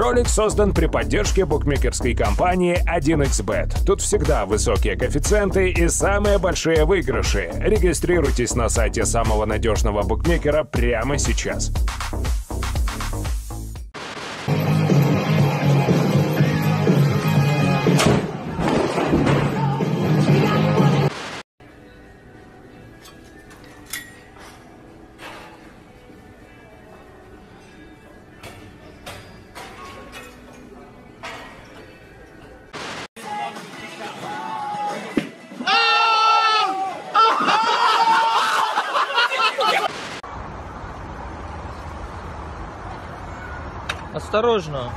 Ролик создан при поддержке букмекерской компании 1xBet. Тут всегда высокие коэффициенты и самые большие выигрыши. Регистрируйтесь на сайте самого надежного букмекера прямо сейчас. Осторожно.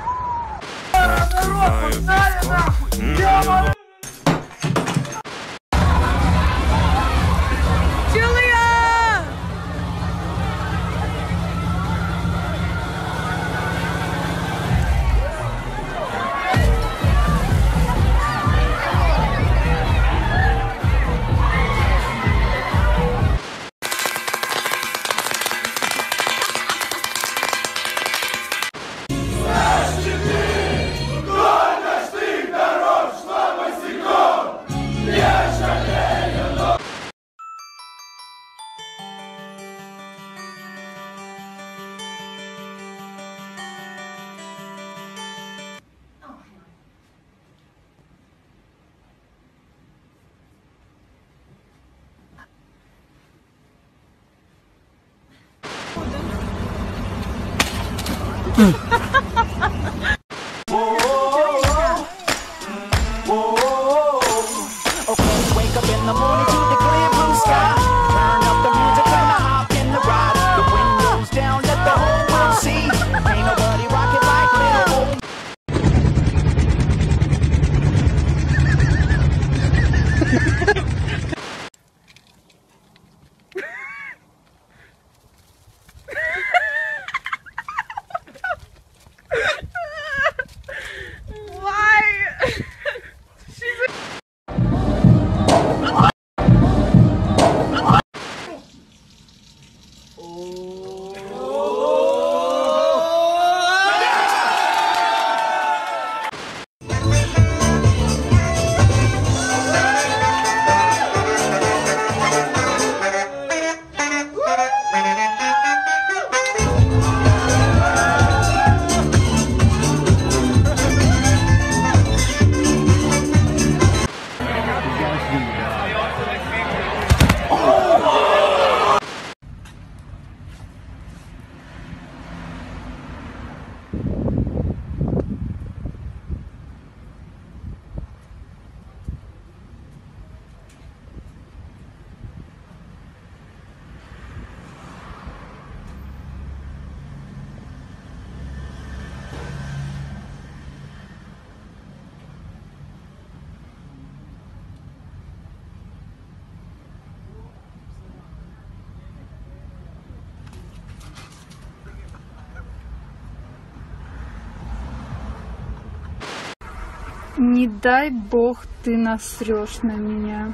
Не дай бог ты насрешь на меня.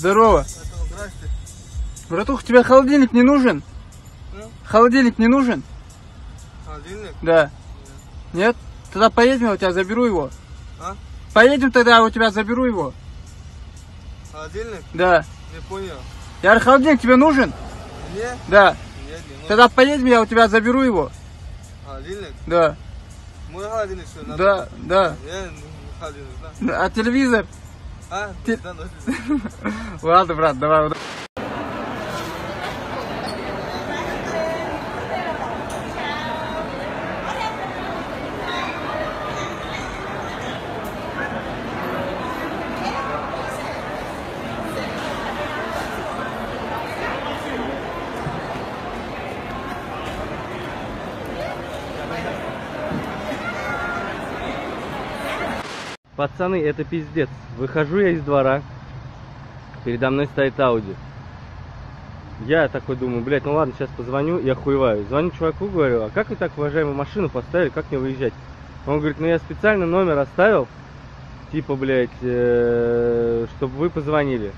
Здорово. Братух, тебе холодильник не нужен? Холодильник не нужен? Холодильник? Да. Нет? Тогда поедем, я у тебя заберу его. А? Поедем тогда, я у тебя заберу его. Холодильник? Да. Не понял. Я говорю, холодильник тебе нужен? Мне? Да. Нет, не нужен. Тогда поедем, я у тебя заберу его. Холодильник? Да. Мой холодильник что надо? Да, да. Я не холодильник, да. А телевизор? А? Ты- Да, да. Ладно, брат, давай. Пацаны, это пиздец. Выхожу я из двора. Передо мной стоит Ауди. Я такой думаю, блядь, ну ладно, сейчас позвоню и охуеваю. Звоню чуваку, говорю, а как вы так, уважаемую, машину поставили, как мне выезжать? Он говорит, ну я специально номер оставил, типа, блядь, чтобы вы позвонили.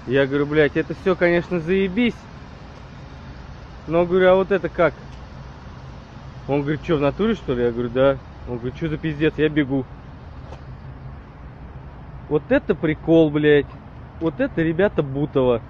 Я говорю, блядь, это все, конечно, заебись. Но, говорю, а вот это как? Он говорит, что, в натуре, что ли? Я говорю, да. Он говорит, что за пиздец, я бегу. Вот это прикол, блядь. Вот это ребята Бутова.